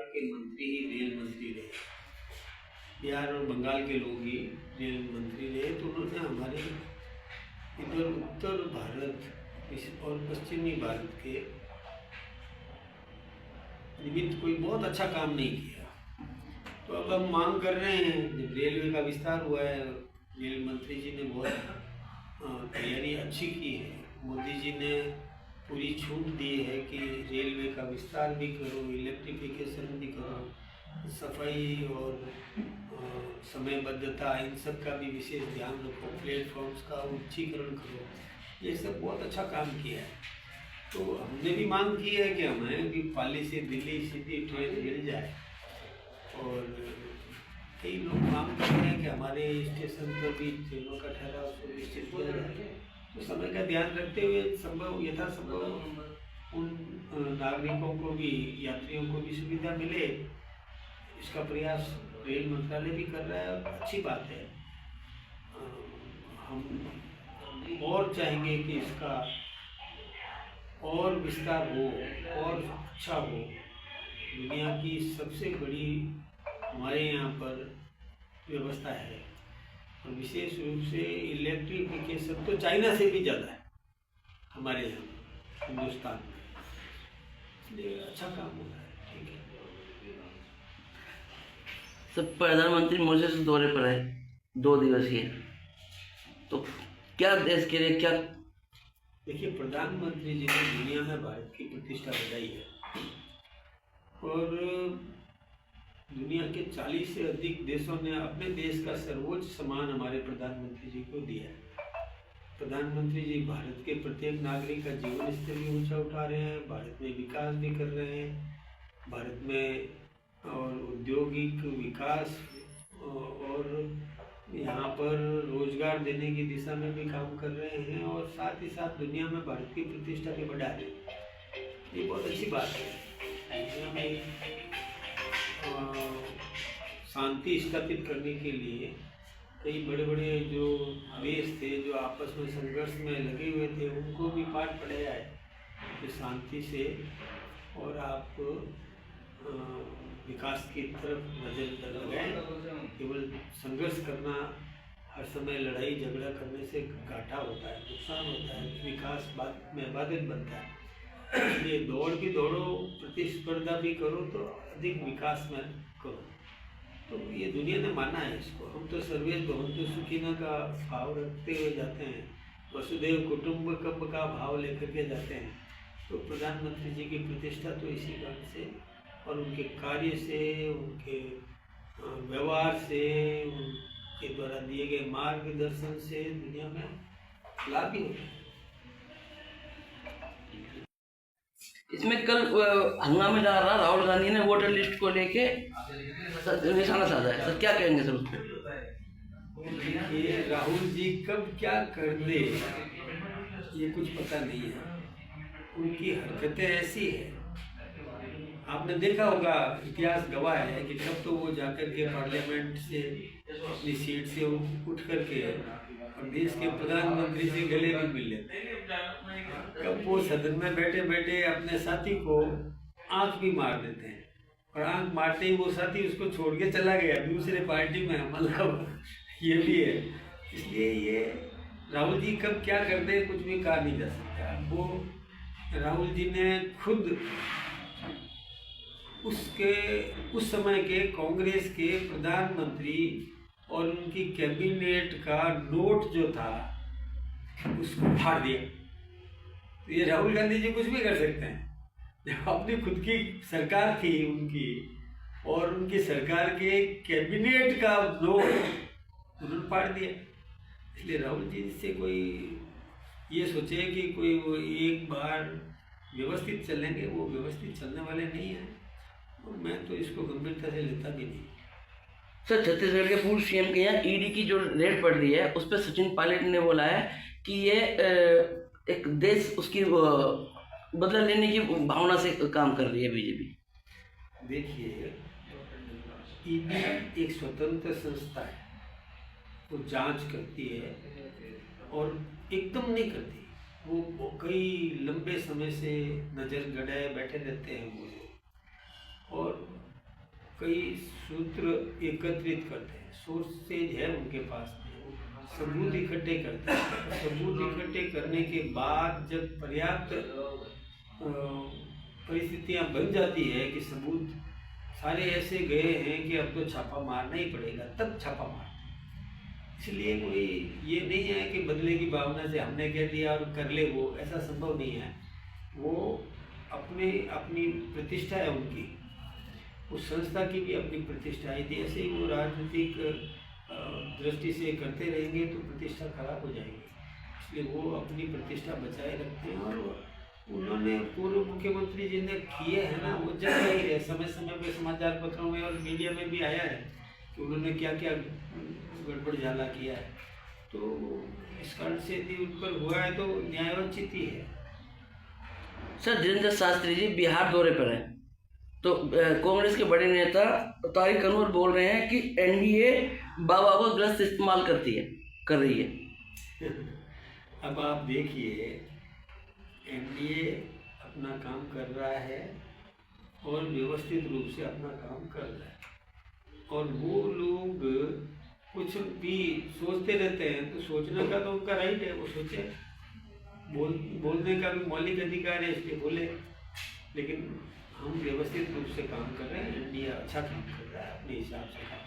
के मंत्री ही रेल मंत्री रहे, बिहार और बंगाल के लोग ही रेल मंत्री रहे, तो उन्होंने हमारे इधर उत्तर भारत और पश्चिमी भारत के निमित्त कोई बहुत अच्छा काम नहीं किया। तो अब हम मांग कर रहे हैं, जब रेलवे का विस्तार हुआ है, रेल मंत्री जी ने बहुत तैयारी अच्छी की है, मोदी जी ने पूरी छूट दी है कि रेलवे का विस्तार भी करो, इलेक्ट्रिफिकेशन भी करो, सफाई और समयबद्धता इन सब का भी विशेष ध्यान रखो, प्लेटफॉर्म्स का उच्चीकरण करो, ये सब बहुत अच्छा काम किया है। तो हमने भी मांग की है कि हमें भी पाली से दिल्ली सीधी ट्रेन मिल जाए, और कई लोग मांग कर रहे हैं कि हमारे स्टेशन पर भी ट्रेनों का ठहराव सुनिश्चित किया जाए। तो समय का ध्यान रखते हुए यथासंभव उन नागरिकों को भी, यात्रियों को भी सुविधा मिले, इसका प्रयास रेल मंत्रालय भी कर रहा है। अच्छी बात है। हम और चाहेंगे कि इसका और विस्तार हो और अच्छा हो। दुनिया की सबसे बड़ी हमारे यहाँ पर व्यवस्था है, और विशेष रूप से इलेक्ट्रिफिकेशन तो चाइना से भी ज़्यादा है हमारे यहाँ हिंदुस्तान में, इसलिए अच्छा काम हो रहा है। ठीक है। सब प्रधानमंत्री मॉरिशस दौरे पर है 2 दिवसीय, तो क्या देश के लिए क्या? देखिए, प्रधानमंत्री जी ने दुनिया में भारत की प्रतिष्ठा बढ़ाई है, और दुनिया के 40 से अधिक देशों ने अपने देश का सर्वोच्च सम्मान हमारे प्रधानमंत्री जी को दिया है। प्रधानमंत्री जी भारत के प्रत्येक नागरिक का जीवन स्तर भी ऊंचा उठा रहे हैं, भारत में विकास भी कर रहे हैं, भारत में और औद्योगिक विकास और यहाँ पर रोजगार देने की दिशा में भी काम कर रहे हैं, और साथ ही साथ दुनिया में भारत की प्रतिष्ठा भी बढ़ा रहे हैं। ये बहुत अच्छी बात है। दुनिया में शांति स्थापित करने के लिए कई बड़े बड़े जो देश थे, जो आपस में संघर्ष में लगे हुए थे, उनको भी पाठ पढ़ाया है कि शांति से और आप विकास की तरफ नजर लगाएं। केवल संघर्ष करना, हर समय लड़ाई झगड़ा करने से घाटा होता है, नुकसान होता है, विकास में बाधित बनता है। इसलिए दौड़ भी दौड़ो, प्रतिस्पर्धा भी करो, तो अधिक विकास में करो। तो ये दुनिया ने माना है इसको। हम तो सर्वे भवन्तु सुखिनः का भाव रखते हुए जाते हैं, वसुधैव कुटुंबकम का भाव लेकर के जाते हैं। तो प्रधानमंत्री जी की प्रतिष्ठा तो इसी बात से और उनके कार्य से, उनके व्यवहार से, उनके द्वारा दिए गए मार्गदर्शन से दुनिया में लाभ ही होता है। इसमें कल हंगामे जा रहा, राहुल गांधी ने वोटर लिस्ट को लेके निशाना साधा है, सर क्या कहेंगे सर उस पर? ये राहुल जी कब क्या कर दे ये कुछ पता नहीं है। उनकी हरकतें ऐसी है, आपने देखा होगा, इतिहास गवाह है कि कब तो वो जाकर के पार्लियामेंट से अपनी सीट से उठ करके और देश के प्रधानमंत्री से गले भी मिल लेते, कब वो सदन में बैठे बैठे अपने साथी को आंख भी मार देते हैं, और आंख मारते ही वो साथी उसको छोड़ के चला गया दूसरे पार्टी में। मतलब ये भी है। इसलिए ये राहुल जी कब क्या कर दे कुछ भी कहा नहीं जा सकता। वो राहुल जी ने खुद उस समय के कांग्रेस के प्रधानमंत्री और उनकी कैबिनेट का नोट जो था उसको फाड़ दिया। तो ये राहुल गांधी जी कुछ भी कर सकते हैं। जब अपनी खुद की सरकार थी उनकी, और उनकी सरकार के कैबिनेट का नोट उन्होंने फाड़ दिया। इसलिए राहुल जी से कोई ये सोचे कि कोई वो एक बार व्यवस्थित चलेंगे, वो व्यवस्थित चलने वाले नहीं हैं, और मैं तो इसको गंभीरता से लेता भी नहीं। सर, छत्तीसगढ़ के पूर्व सीएम के यहाँ ईडी की जो रेड पड़ रही है उस पर सचिन पायलट ने बोला है कि ये एक देश उसकी बदला लेने की भावना से काम कर रही है बीजेपी। देखिए, ईडी एक स्वतंत्र संस्था है, वो जांच करती है और एकदम नहीं करती। वो कई लंबे समय से नज़र गड़ाए बैठे रहते हैं वो, और कई सूत्र एकत्रित करते हैं, सोर्सेज है उनके पास, सबूत इकट्ठे करते हैं। सबूत इकट्ठे करने के बाद जब पर्याप्त परिस्थितियां बन जाती है कि सबूत सारे ऐसे गए हैं कि अब तो छापा मारना ही पड़ेगा, तब छापा मारते हैं। इसलिए कोई ये नहीं है कि बदले की भावना से हमने कह दिया और कर ले, वो ऐसा संभव नहीं है। वो अपनी प्रतिष्ठा है उनकी, उस संस्था की भी अपनी प्रतिष्ठा है। यदि ऐसे ही वो राजनीतिक दृष्टि से करते रहेंगे तो प्रतिष्ठा खराब हो जाएगी। इसलिए वो अपनी प्रतिष्ठा बचाए रखते हैं। और उन्होंने पूर्व मुख्यमंत्री जी ने किए हैं ना, वो जग रही है, समय समय पे समाचार पत्रों में और मीडिया में भी आया है कि उन्होंने क्या क्या गड़बड़ झाला किया है। तो इस कारण से यदि उन पर हुआ है तो न्यायोचित ही है। सर, जितेंद्र शास्त्री जी बिहार दौरे पर हैं, तो कांग्रेस के बड़े नेता तारिक अनवर बोल रहे हैं कि एनडीए बाबा को गलत इस्तेमाल कर रही है। अब आप देखिए, एनडीए अपना काम कर रहा है और व्यवस्थित रूप से अपना काम कर रहा है, और वो लोग कुछ भी सोचते रहते हैं, तो सोचने का तो उनका राइट है, वो सोचे, बोलने का भी मौलिक अधिकार है, इसलिए बोले। लेकिन हम व्यवस्थित रूप से काम कर रहे हैं, इंडिया अच्छा काम कर रहा है, अपने हिसाब से काम